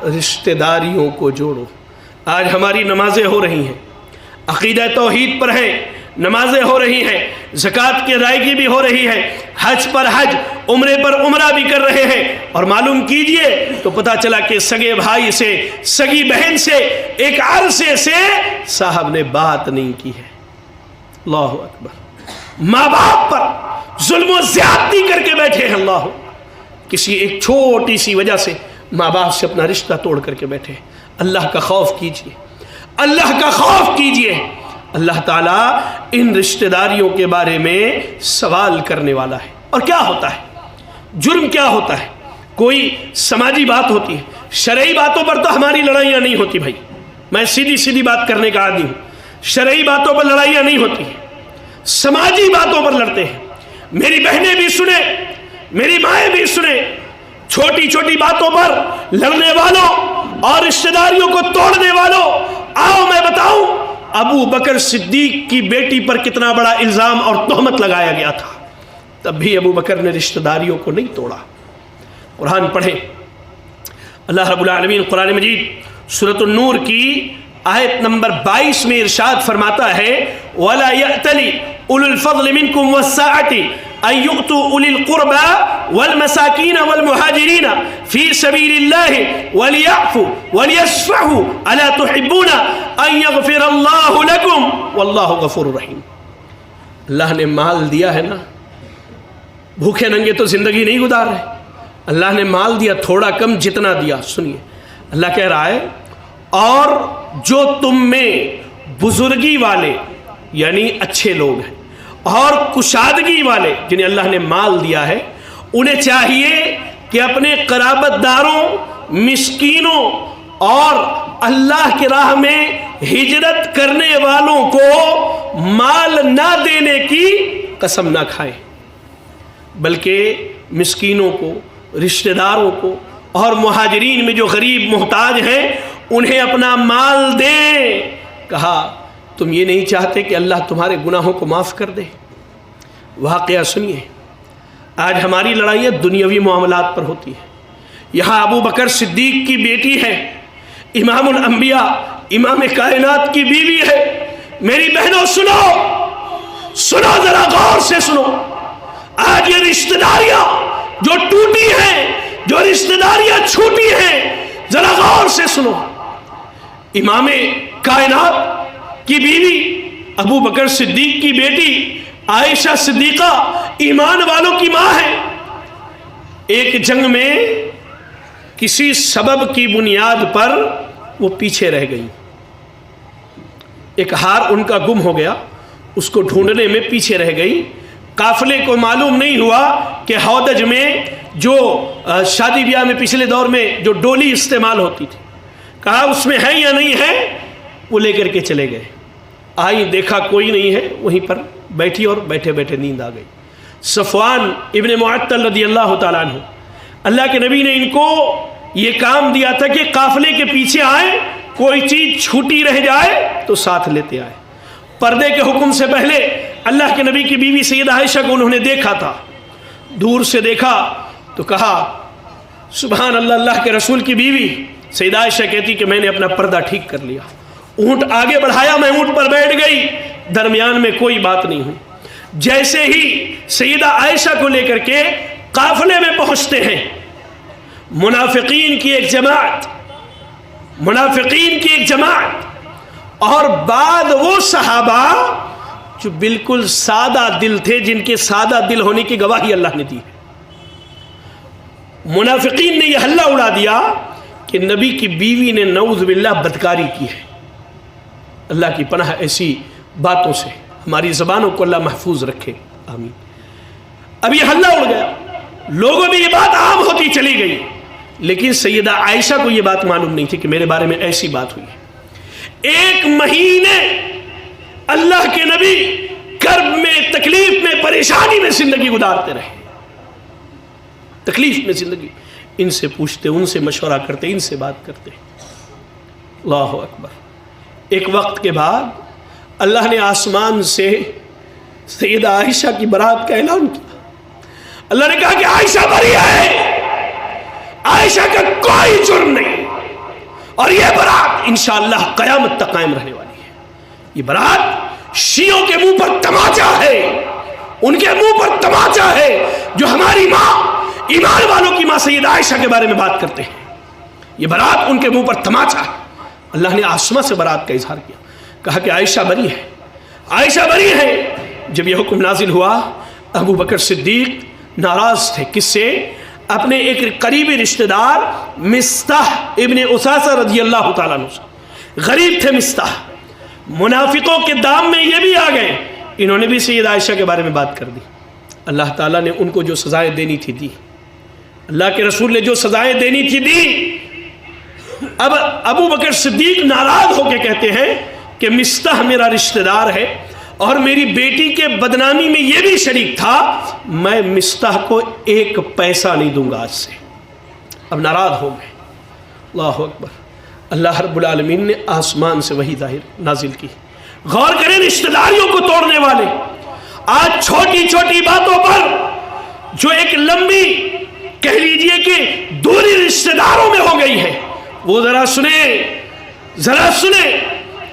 رشتہ داریوں کو جوڑو. آج ہماری نمازیں ہو رہی ہیں, عقیدہ توحید پر ہیں, نمازیں ہو رہی ہیں, زکوٰۃ کی ادائیگی بھی ہو رہی ہے, حج پر حج, عمرے پر عمرہ بھی کر رہے ہیں, اور معلوم کیجئے تو پتہ چلا کہ سگے بھائی سے, سگی بہن سے, ایک عرصے سے صاحب نے بات نہیں کی ہے. اللہ اکبر. ماں باپ پر ظلم و زیادتی کر کے بیٹھے ہیں. اللہ, کسی ایک چھوٹی سی وجہ سے ماں باپ سے اپنا رشتہ توڑ کر کے بیٹھے. اللہ کا خوف کیجئے, اللہ کا خوف کیجئے. اللہ تعالیٰ ان رشتہ داریوں کے بارے میں سوال کرنے والا ہے. اور کیا ہوتا ہے, جرم کیا ہوتا ہے, کوئی سماجی بات ہوتی ہے, شرعی باتوں پر تو ہماری لڑائیاں نہیں ہوتی بھائی, میں سیدھی سیدھی بات کرنے کا عادی ہوں. شرعی باتوں پر لڑائیاں نہیں ہوتی, سماجی باتوں پر لڑتے ہیں. میری بہنیں بھی سنیں, میری مائیں بھی سنیں, چھوٹی چھوٹی باتوں پر لڑنے والوں اور رشتہ داریوں کو توڑنے والوں, آؤ میں بتاؤں ابو بکر صدیق کی بیٹی پر کتنا بڑا الزام اور تہمت لگایا گیا تھا، تب بھی ابو بکر نے رشتہ داریوں کو نہیں توڑا۔ قرآن پڑھیں، اللہ رب العالمین قرآن مجید سورۃ النور کی آیت نمبر 22 میں ارشاد فرماتا ہے وَلَا يَأْتَلِ أُولُو الْفَضْلِ مِنْكُمْ وَالسَّعَةِ أَن يُؤْتُوا أُولِي الْقُرْبَى وَالْمَسَاكِينَ وَالْمُهَاجِرِينَ فِي سَبِيلِ اللَّهِ وَلْيَعْفُوا وَلْيَصْفَحُوا أَلَا تُحِبُّونَ أَن يَغْفِرَ اللَّهُ لَكُمْ وَاللَّهُ غَفُورٌ رَحِيمٌ۔ اللہ نے مال دیا ہے نا، بھوکے ننگے تو زندگی نہیں گزار رہے، اللہ نے مال دیا، تھوڑا کم جتنا دیا۔ سنیے، اللہ کہہ رہا ہے اور جو تم میں بزرگی والے یعنی اچھے لوگ ہیں اور کشادگی والے جنہیں اللہ نے مال دیا ہے، انہیں چاہیے کہ اپنے قرابت داروں، مسکینوں اور اللہ کی راہ میں ہجرت کرنے والوں کو مال نہ دینے کی قسم نہ کھائیں، بلکہ مسکینوں کو، رشتہ داروں کو اور مہاجرین میں جو غریب محتاج ہیں انہیں اپنا مال دیں۔ کہا تم یہ نہیں چاہتے کہ اللہ تمہارے گناہوں کو معاف کر دے؟ واقعہ سنیے، آج ہماری لڑائیاں دنیاوی معاملات پر ہوتی ہیں۔ یہاں ابو بکر صدیق کی بیٹی ہے، امام الانبیاء، امام کائنات کی بیوی ہے۔ میری بہنوں سنو، سنو ذرا غور سے سنو، آج یہ رشتہ داریاں جو ٹوٹی ہیں، جو رشتہ داریاں چھوٹی ہیں، ذرا غور سے سنو۔ امام کائنات کی بیوی، ابو بکر صدیق کی بیٹی عائشہ صدیقہ ایمان والوں کی ماں ہے، ایک جنگ میں کسی سبب کی بنیاد پر وہ پیچھے رہ گئی، ایک ہار ان کا گم ہو گیا، اس کو ڈھونڈنے میں پیچھے رہ گئی۔ قافلے کو معلوم نہیں ہوا کہ ہودج میں جو شادی بیاہ میں پچھلے دور میں جو ڈولی استعمال ہوتی تھی، کہا اس میں ہے یا نہیں ہے، وہ لے کر کے چلے گئے۔ آئی، دیکھا کوئی نہیں ہے، وہیں پر بیٹھی اور بیٹھے بیٹھے نیند آ گئی۔ صفوان ابن معطل رضی اللہ تعالیٰ عنہ، اللہ کے نبی نے ان کو یہ کام دیا تھا کہ قافلے کے پیچھے آئیں، کوئی چیز چھوٹی رہ جائے تو ساتھ لیتے آئے۔ پردے کے حکم سے پہلے اللہ کے نبی کی بیوی سیدہ عائشہ کو انہوں نے دیکھا تھا، دور سے دیکھا تو کہا سبحان اللہ، اللہ کے رسول کی بیوی۔ سیدہ عائشہ کہتی کہ میں نے اپنا پردہ ٹھیک کر لیا، اونٹ آگے بڑھایا، میں اونٹ پر بیٹھ گئی، درمیان میں کوئی بات نہیں ہوئی۔ جیسے ہی سیدہ عائشہ کو لے کر کے قافلے میں پہنچتے ہیں، منافقین کی ایک جماعت، منافقین کی ایک جماعت اور بعد وہ صحابہ جو بالکل سادہ دل تھے، جن کے سادہ دل ہونے کی گواہی اللہ نے دی۔ منافقین نے یہ حلہ اڑا دیا کہ نبی کی بیوی نے نعوذ باللہ بدکاری کی ہے۔ اللہ کی پناہ ایسی باتوں سے، ہماری زبانوں کو اللہ محفوظ رکھے، آمین۔ اب یہ حلہ اڑ گیا، لوگوں میں یہ بات عام ہوتی چلی گئی، لیکن سیدہ عائشہ کو یہ بات معلوم نہیں تھی کہ میرے بارے میں ایسی بات ہوئی ہے۔ ایک مہینے اللہ کے نبی کرب میں، تکلیف میں، پریشانی میں زندگی گزارتے رہے، تکلیف میں زندگی، ان سے پوچھتے، ان سے مشورہ کرتے، ان سے بات کرتے۔ اللہ اکبر۔ ایک وقت کے بعد اللہ نے آسمان سے سیدہ عائشہ کی برات کا اعلان کیا۔ اللہ نے کہا کہ عائشہ بری ہے، عائشہ کا کوئی جرم نہیں، اور یہ برات انشاءاللہ قیامت تک قائم رہنے والی ہے۔ یہ برات شیعوں کے منہ پر تماچا ہے، ان کے منہ پر تماچا ہے جو ہماری ماں، ایمان والوں کی ماں سیدہ عائشہ کے بارے میں بات کرتے ہیں۔ یہ برات ان کے منہ پر تماچا ہے۔ اللہ نے آسمان سے برات کا اظہار کیا، کہا کہ عائشہ بری ہے، عائشہ بری ہے۔ جب یہ حکم نازل ہوا، ابو بکر صدیق ناراض تھے، کس سے؟ اپنے ایک قریبی رشتہ دار مستح ابن اساسہ رضی اللہ تعالیٰ عنہ سے، غریب تھے مستح، منافقوں کے دام میں یہ بھی آ گئے، انہوں نے بھی سیدہ عائشہ کے بارے میں بات کر دی۔ اللہ تعالیٰ نے ان کو جو سزائیں دینی تھی دی، اللہ کے رسول نے جو سزائیں دینی تھی دی۔ اب ابو بکر صدیق ناراض ہو کے کہتے ہیں کہ مستح میرا رشتہ دار ہے اور میری بیٹی کے بدنامی میں یہ بھی شریک تھا، میں مستح کو ایک پیسہ نہیں دوں گا آج سے۔ اب ناراض ہو گئے۔ اللہ اکبر۔ اللہ رب العالمین نے آسمان سے وحی ظاہر نازل کی، غور کریں رشتہ داریوں کو توڑنے والے آج چھوٹی چھوٹی باتوں پر جو ایک لمبی کہہ لیجئے کہ دوری رشتہ داروں میں ہو گئی ہے، وہ ذرا سنیں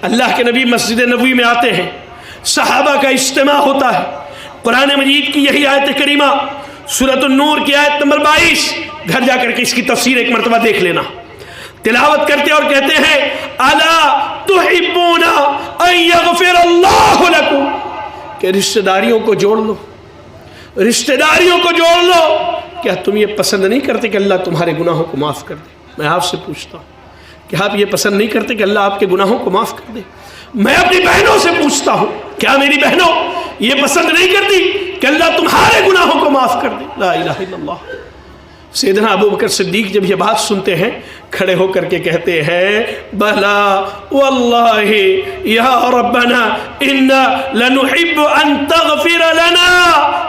اللہ کے نبی مسجد نبوی میں آتے ہیں، صحابہ کا اجتماع ہوتا ہے، قرآن مجید کی یہی آیت کریمہ سورۃ النور کی آیت نمبر 22، گھر جا کر کے اس کی تفسیر ایک مرتبہ دیکھ لینا، تلاوت کرتے اور کہتے ہیں الا تحبون ان یغفر اللہ لکم، کہ رشتہ داریوں کو جوڑ لو، رشتہ داریوں کو جوڑ لو، کیا تم یہ پسند نہیں کرتے کہ اللہ تمہارے گناہوں کو معاف کر دے؟ میں آپ سے پوچھتا ہوں کہ آپ یہ پسند نہیں کرتے کہ اللہ آپ کے گناہوں کو معاف کر دے؟ میں اپنی بہنوں سے پوچھتا ہوں، کیا میری بہنوں یہ پسند نہیں کرتی کہ اللہ تمہارے گناہوں کو معاف کر دے؟ لا الہ الا اللہ۔ سیدنا ابو بکر صدیق جب یہ بات سنتے ہیں کھڑے ہو کر کے کہتے ہیں بلا واللہ یا ربنا انا لنحب ان تغفر لنا،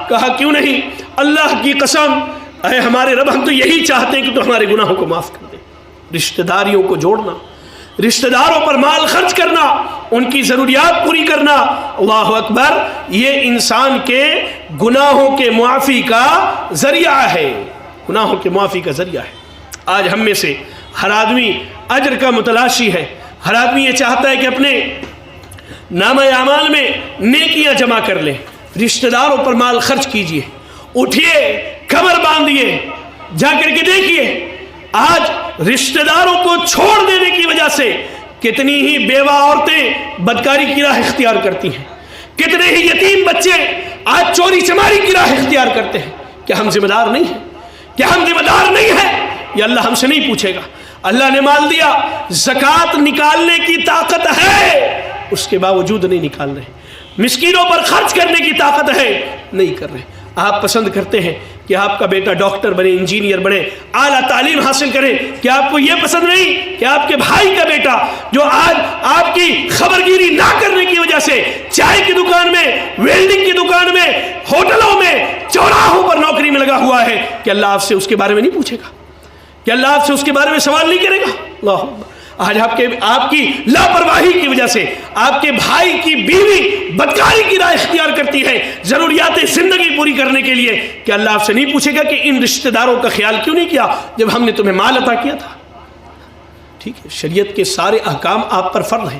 کہا کیوں نہیں، اللہ کی قسم اے ہمارے رب ہم تو یہی چاہتے ہیں کہ تو ہمارے گناہوں کو معاف کر دے۔ رشتہ داریوں کو جوڑنا، رشتہ داروں پر مال خرچ کرنا، ان کی ضروریات پوری کرنا، اللہ اکبر، یہ انسان کے گناہوں کے معافی کا ذریعہ ہے، گناہوں کے معافی کا ذریعہ ہے۔ آج ہم میں سے ہر آدمی اجر کا متلاشی ہے، ہر آدمی یہ چاہتا ہے کہ اپنے نامہ اعمال میں نیکیاں جمع کر لیں، رشتہ داروں پر مال خرچ کیجئے، اٹھئے کمر باندھئے، جا کر کے دیکھئے آج رشتہ داروں کو چھوڑ دینے کی وجہ سے کتنی ہی بیوہ عورتیں بدکاری کی راہ اختیار کرتی ہیں، کتنے ہی یتیم بچے آج چوری چماری کی راہ اختیار کرتے ہیں۔ کیا ہم ذمہ دار نہیں ہیں؟ کیا ہم ذمہ دار نہیں ہیں؟ یہ اللہ ہم سے نہیں پوچھے گا۔ اللہ نے مال دیا، زکوٰۃ نکالنے کی طاقت ہے، اس کے باوجود نہیں نکال رہے، مسکینوں پر خرچ کرنے کی طاقت ہے، نہیں کر رہے۔ آپ پسند کرتے ہیں کہ آپ کا بیٹا ڈاکٹر بنے، انجینئر بنے، اعلیٰ تعلیم حاصل کرے، کیا آپ کو یہ پسند نہیں کہ آپ کے بھائی کا بیٹا جو آج آپ کی خبرگیری نہ کرنے کی وجہ سے چائے کی دکان میں، ویلڈنگ کی دکان میں، ہوٹلوں میں، چوراہوں پر نوکری میں لگا ہوا ہے، کہ اللہ آپ سے اس کے بارے میں نہیں پوچھے گا؟ کہ اللہ آپ سے اس کے بارے میں سوال نہیں کرے گا؟ اللہ آج آپ کی لاپرواہی کی وجہ سے آپ کے بھائی کی بیوی بدکاری کی راہ اختیار کرتی ہے ضروریات زندگی پوری کرنے کے لیے، کہ اللہ آپ سے نہیں پوچھے گا کہ ان رشتہ داروں کا خیال کیوں نہیں کیا جب ہم نے تمہیں مال عطا کیا تھا؟ ٹھیک ہے، شریعت کے سارے احکام آپ پر فرض ہیں،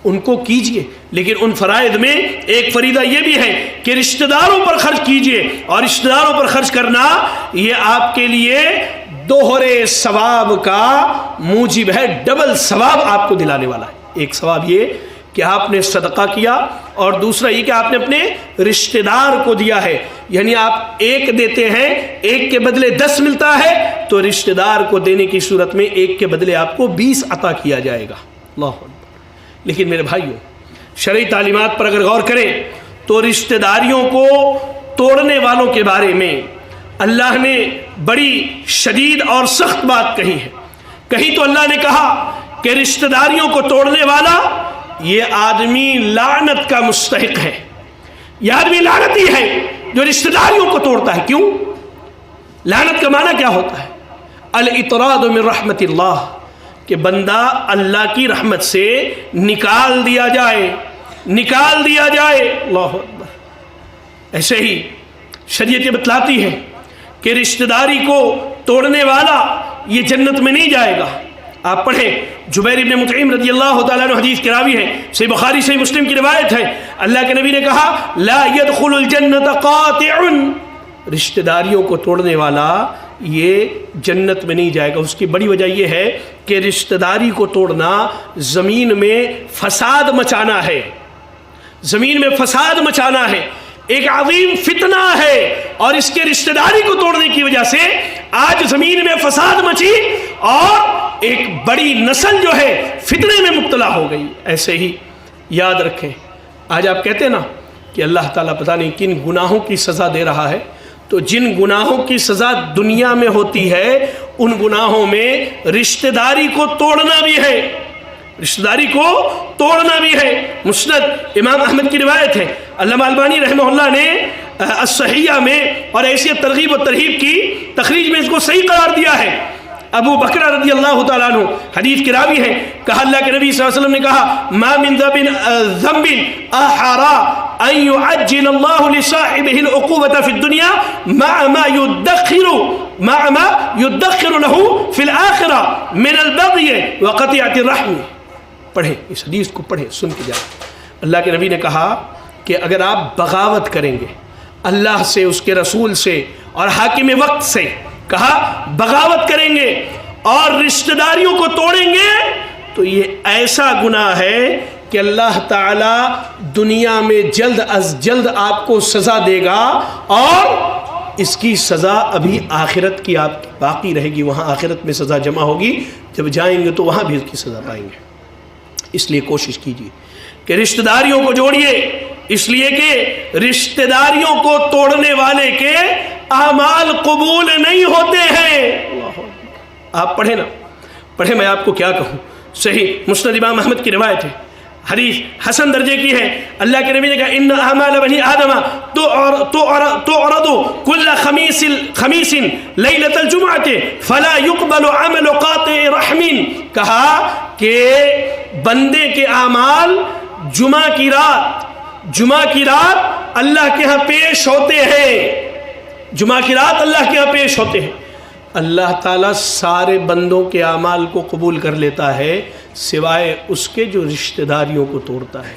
ان کو کیجئے، لیکن ان فرائض میں ایک فریضہ یہ بھی ہے کہ رشتہ داروں پر خرچ کیجئے، اور رشتہ داروں پر خرچ کرنا یہ آپ کے لیے دوہرے ثواب کا موجب ہے، ڈبل ثواب آپ کو دلانے والا ہے۔ ایک ثواب یہ کہ آپ نے صدقہ کیا، اور دوسرا یہ کہ آپ نے اپنے رشتہ دار کو دیا ہے، یعنی آپ ایک دیتے ہیں، ایک کے بدلے 10 ملتا ہے، تو رشتہ دار کو دینے کی صورت میں ایک کے بدلے آپ کو 20 عطا کیا جائے گا۔ اللہ اکبر۔ لیکن میرے بھائیوں، شرعی تعلیمات پر اگر غور کریں تو رشتہ داریوں کو توڑنے والوں کے بارے میں اللہ نے بڑی شدید اور سخت بات کہی ہے۔ کہیں تو اللہ نے کہا کہ رشتہ داریوں کو توڑنے والا یہ آدمی لعنت کا مستحق ہے، یہ آدمی لعنتی ہے جو رشتہ داریوں کو توڑتا ہے۔ کیوں؟ لعنت کا معنی کیا ہوتا ہے؟ الاطراد من رحمت اللہ، کہ بندہ اللہ کی رحمت سے نکال دیا جائے، نکال دیا جائے۔ اللہ اکبر۔ ایسے ہی شریعت یہ بتلاتی ہے کہ رشتہ داری کو توڑنے والا یہ جنت میں نہیں جائے گا۔ آپ پڑھیں، جبیر بن مطعم رضی اللہ تعالیٰ عنہ حدیث کے راوی ہیں، صحیح بخاری صحیح مسلم کی روایت ہے، اللہ کے نبی نے کہا لا يدخل الجنت قاطع، رشتہ داریوں کو توڑنے والا یہ جنت میں نہیں جائے گا۔ اس کی بڑی وجہ یہ ہے کہ رشتہ داری کو توڑنا زمین میں فساد مچانا ہے، زمین میں فساد مچانا ہے، ایک عظیم فتنہ ہے، اور اس کے رشتہ داری کو توڑنے کی وجہ سے آج زمین میں فساد مچی اور ایک بڑی نسل جو ہے فتنے میں مبتلا ہو گئی۔ ایسے ہی یاد رکھیں، آج آپ کہتے ہیں نا کہ اللہ تعالیٰ پتہ نہیں کن گناہوں کی سزا دے رہا ہے، تو جن گناہوں کی سزا دنیا میں ہوتی ہے ان گناہوں میں رشتہ داری کو توڑنا بھی ہے، رشتہ داری کو توڑنا بھی ہے۔ مسند امام احمد کی روایت ہے، علامہ البانی رحمہ اللہ نے الصحیحہ میں اور ایسی ترغیب و ترہیب کی تخریج میں اس کو صحیح قرار دیا ہے۔ ابو بکر رضی اللہ تعالیٰ عنہ حدیث کے راوی ہیں، کہا اللہ کے نبی صلی اللہ علیہ وسلم نے کہا ما من ذنب احرى ان يعجل الله لصاحبه العقوبة في الدنيا مع ما يدخر له في الآخرة من البغي وقطيعة الرحم. پڑھیں اس حدیث کو، پڑھیں سن کے جائیں. اللہ کے نبی نے کہا کہ اگر آپ بغاوت کریں گے اللہ سے، اس کے رسول سے اور حاکم وقت سے، کہا بغاوت کریں گے اور رشتہ داریوں کو توڑیں گے تو یہ ایسا گناہ ہے کہ اللہ تعالیٰ دنیا میں جلد از جلد آپ کو سزا دے گا، اور اس کی سزا ابھی آخرت کی آپ کی باقی رہے گی. وہاں آخرت میں سزا جمع ہوگی، جب جائیں گے تو وہاں بھی اس کی سزا پائیں گے. اس لیے کوشش کیجیے کہ رشتہ داریوں کو جوڑیے، اس لیے کہ رشتہ داریوں کو توڑنے والے کے اعمال قبول نہیں ہوتے ہیں. آپ پڑھیں نا، پڑھیں، میں آپ کو کیا کہوں. صحیح مسند امام احمد کی روایت ہے، حدیث حسن درجے کی ہے. اللہ کے نبی نے کہا ان اعمال بنی آدم تعرض كل خمیس لیلۃ الجمعۃ فلا يقبل عمل قاطع رحم. کہا کہ بندے کے اعمال جمعہ کی رات اللہ کے ہاں پیش ہوتے ہیں. جمعہ کی رات اللہ کے ہاں پیش ہوتے ہیں. اللہ تعالیٰ سارے بندوں کے اعمال کو قبول کر لیتا ہے سوائے اس کے جو رشتہ داریوں کو توڑتا ہے.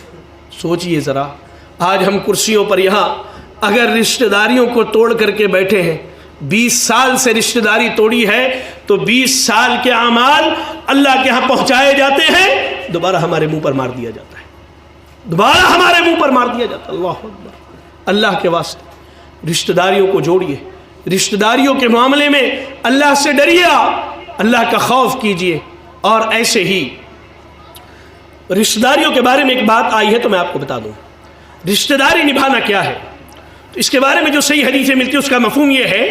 سوچئے ذرا، آج ہم کرسیوں پر یہاں اگر رشتہ داریوں کو توڑ کر کے بیٹھے ہیں، 20 سال سے رشتہ داری توڑی ہے تو 20 سال کے اعمال اللہ کے ہاں پہنچائے جاتے ہیں، دوبارہ ہمارے منہ پر مار دیا جاتا ہے، دوبارہ ہمارے منہ پر مار دیا جاتا ہے. اللہ اکبر. اللہ کے واسطے رشتہ داریوں کو جوڑیے، رشتہ داریوں کے معاملے میں اللہ سے ڈریے، اللہ کا خوف کیجیے. اور ایسے ہی رشتہ داریوں کے بارے میں ایک بات آئی ہے تو میں آپ کو بتا دوں، رشتہ داری نبھانا کیا ہے. تو اس کے بارے میں جو صحیح حدیثیں ملتی ہیں اس کا مفہوم یہ ہے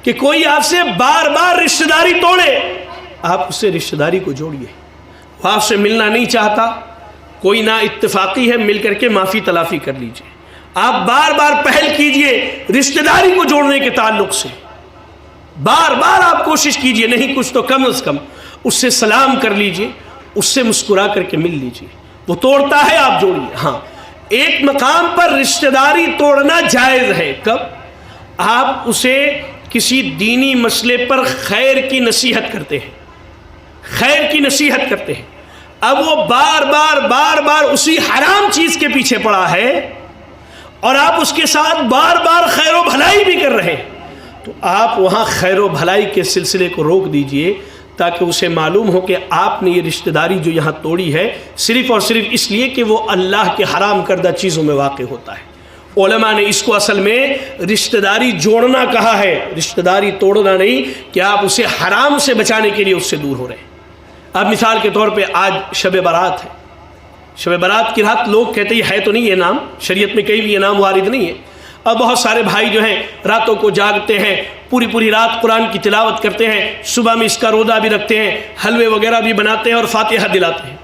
کہ کوئی آپ سے بار بار رشتہ داری توڑے، آپ اس سے رشتہ داری کو جوڑیے. وہ آپ سے ملنا نہیں چاہتا، کوئی نا اتفاقی ہے، مل کر کے معافی تلافی کر لیجیے. آپ بار بار پہل کیجئے رشتہ داری کو جوڑنے کے تعلق سے، بار بار آپ کوشش کیجئے، نہیں کچھ تو کم از کم اس سے سلام کر لیجئے، اس سے مسکرا کر کے مل لیجئے. وہ توڑتا ہے آپ جوڑیے. ہاں، ایک مقام پر رشتہ داری توڑنا جائز ہے. کب؟ آپ اسے کسی دینی مسئلے پر خیر کی نصیحت کرتے ہیں، خیر کی نصیحت کرتے ہیں، اب وہ بار بار اسی حرام چیز کے پیچھے پڑا ہے اور آپ اس کے ساتھ بار بار خیر و بھلائی بھی کر رہے ہیں، تو آپ وہاں خیر و بھلائی کے سلسلے کو روک دیجئے تاکہ اسے معلوم ہو کہ آپ نے یہ رشتہ داری جو یہاں توڑی ہے صرف اور صرف اس لیے کہ وہ اللہ کے حرام کردہ چیزوں میں واقع ہوتا ہے. علماء نے اس کو اصل میں رشتہ داری جوڑنا کہا ہے، رشتہ داری توڑنا نہیں، کہ آپ اسے حرام سے بچانے کے لیے اس سے دور ہو رہے ہیں. اب مثال کے طور پہ آج شب برات ہے، شب برات کی رات لوگ کہتے ہیں ہے تو نہیں یہ نام، شریعت میں کہیں بھی یہ نام وارد نہیں ہے. اب بہت سارے بھائی جو ہیں راتوں کو جاگتے ہیں، پوری رات قرآن کی تلاوت کرتے ہیں، صبح میں اس کا روزہ بھی رکھتے ہیں، حلوے وغیرہ بھی بناتے ہیں اور فاتحہ دلاتے ہیں.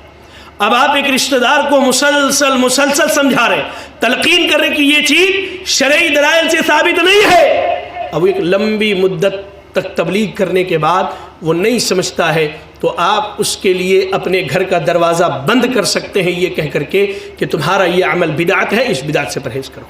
اب آپ ایک رشتہ دار کو مسلسل سمجھا رہے ہیں، تلقین کر رہے کہ یہ چیز شرعی دلائل سے ثابت نہیں ہے. اب ایک لمبی مدت تک تبلیغ کرنے کے بعد وہ نہیں سمجھتا ہے تو آپ اس کے لیے اپنے گھر کا دروازہ بند کر سکتے ہیں یہ کہہ کر کے کہ تمہارا یہ عمل بدعت ہے، اس بدعت سے پرہیز کرو،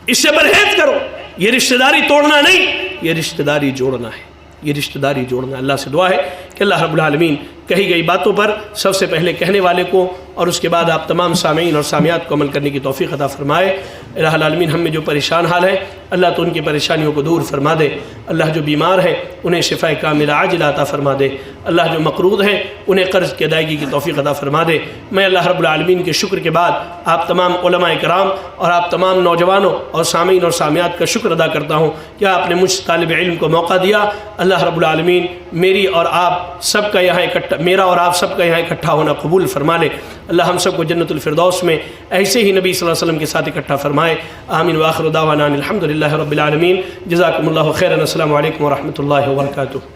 اس سے پرہیز کرو. یہ رشتہ داری توڑنا نہیں، یہ رشتہ داری جوڑنا ہے، یہ رشتہ داری جوڑنا. اللہ سے دعا ہے کہ اللہ رب العالمین کہی گئی باتوں پر سب سے پہلے کہنے والے کو اور اس کے بعد آپ تمام سامعین اور سامعات کو عمل کرنے کی توفیق عطا فرمائے. الہ العالمین ہم میں جو پریشان حال ہے اللہ تو ان کی پریشانیوں کو دور فرما دے. اللہ جو بیمار ہیں انہیں شفاء کاملہ عاجلہ عطا فرما دے. اللہ جو مقروض ہیں انہیں قرض کی ادائیگی کی توفیق عطا فرما دے. میں اللہ رب العالمین کے شکر کے بعد آپ تمام علماء کرام اور آپ تمام نوجوانوں اور سامعین اور سامعات کا شکر ادا کرتا ہوں کہ آپ نے مجھ طالب علم کو موقع دیا. اللہ رب العالمین میری اور آپ سب کا یہاں اکٹھا، میرا اور آپ سب کا یہاں اکٹھا ہونا قبول فرما لے. اللہ ہم سب کو جنت الفردوس میں ایسے ہی نبی صلی اللہ علیہ وسلم کے ساتھ اکٹھا فرمائے. آمین وآخر دعوانا الحمدللہ رب العالمین. جزاکم اللہ خیرا. السلام علیکم ورحمۃ اللہ وبرکاتہ.